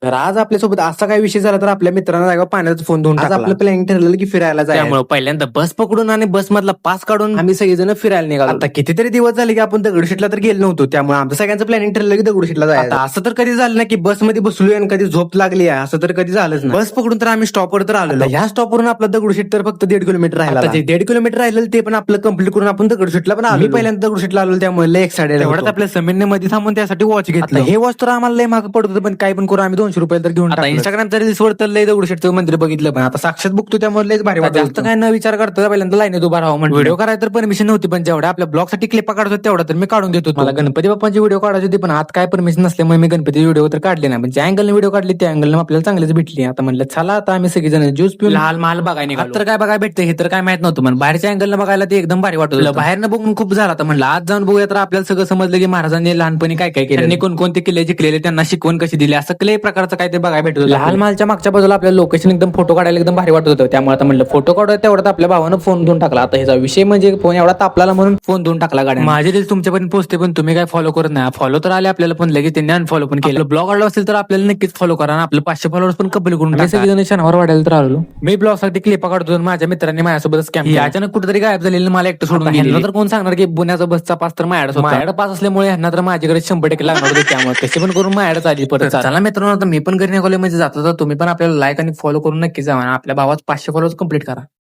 तर आज आपल्यासोबत असा काय विषय झाला तर आपल्या मित्रांना जागा पाण्याचा फोन धुवून टाकला. आपलं प्लॅनिंग ठरलेलं की फिरायला जायचं. त्यामुळे पहिल्यांदा बस पकडून आणि बस मधला पास काढून आम्ही सगळेजण फिरायला निघालो. आता कितीतरी दिवस झाले की आपण दगडूशेठला तर गेलो नव्हतो, त्यामुळे आमचं सगळ्यांचं प्लॅनिंग ठरलं की दगडूशेठला जायचं. असं तर कधी झालं ना की बसमध्ये बसलोय आणि कधी झोप लागली आहे, असं तर कधी झालंच नाही. बस पकडून तर आम्ही स्टॉपवर तर आलो. ह्या स्टॉपवरून आपलं दगडूशेठ तर फक्त 1.5 किलोमीटर राहिला. जे 1.5 किलोमीटर राहिलं ते पण आपलं कंप्लीट करून आपण दगडूशेठला पण आलो. पहिल्यांदा दगडूशेठला आलो त्यामुळे लय एक्साइटेड. एवढ्यात आपल्या समीरने मध्ये थांबून त्यासाठी वॉच घेतलं. हे वॉच तर आम्हाला लय महाग पडत होतं, पण काही पण करून आम्ही 200 रुपये तर घेऊन टाकलं. इंस्टाग्रामच्या रील्सवर तर लय दगडूशेठचं मंदिर बघितलं, पण आता साक्षात बघतो त्यामुळे लयच भारी वाटतं. जास्त काय न विचार करता पहिल्यांदा लाईनीत उभा राहावं म्हणून. व्हिडिओ करायला तर परमिशन नव्हती, पण जेवढ्या आपल्या ब्लॉग साठी क्लिपा काढत होते तेवढा तर मी काढून देतो. मला गणपती बाप्पाची व्हिडिओ काढायची होती, पण आज काय परमिशन नसल्यामुळे मी गणपती व्हिडिओ तर काढले नाही. पण ज्या अँगलने व्हिडिओ काढली त्या अँगलने आपल्याला चांगलीच भेटली. आता म्हणलं चला आता आम्ही सगळेजण ज्यूस पिऊन लाल महाल बघायला निघालो. तर काय बघायला भेटतं हे तर काय माहित नव्हतं, पण बाहेरच्या अँगलनं बघायला ते एकदम भारी वाटत. बाहेरनं बघून खूप झाला. तर म्हणलं आज जाऊन बघूया, तर आपल्याला सगळं समजलं की महाराजांनी लहानपणी काय काय केलं, त्यांनी कोणकोणते किल्ले जिंकलेले, त्यांना शिकवण कशी दिली, असं क्ले प्रकारचं काय ते बघायला भेटत. लाल महालच्या मागच्या बाजूला आपल्याला लोकेशन एकदम फोटो काढायला एकदम भारी वाटत होतं, त्यामुळे आता म्हणलं फोटो काढायला तेवढा आपल्या भावानं फोन धुवून टाकला. आता ह्याचा विषय म्हणजे फोन एवढा तापला म्हणून फोन धुवून टाकला गाड्या. माझे रील्स तुमच्यापर्यंत पोहोचते, पण तुम्ही काय फॉलो करत नाही. फॉलो तर आले आपल्याला, पण लगेच त्यांनी अनफॉलो पण केलं. ब्लॉग आला असेल तर आपल्याला नक्कीच फॉलो करा आणि आपलं 500 फॉलोअर्स पण कबूल करून टाका. सगळेजण शनिवार वाढायला तर आलो. मी ब्लॉग साठी क्लिपा काढतो, माझ्या मित्रांनी माझ्यासोबत स्कॅम अचानक कुठेतरी गायब झालेलं मला एकटं सोडून गेलं. तर कोण सांगणार की पुण्याचा बसचा पास तर माझ्याकडे पास असल्यामुळे ह्यांना तर माझ्याकडे 100% लागणार होते, त्यामुळे कसे पण करून माझ्याकडे आली. परत चला मित्रांनो, आता मी पण घरी कॉलेजमध्ये जातो, तर तुम्ही पण आपल्याला लाईक आणि फॉलो करून नक्की जावा. आपल्या भावात 500 फॉलोअर्स कंप्लीट करा.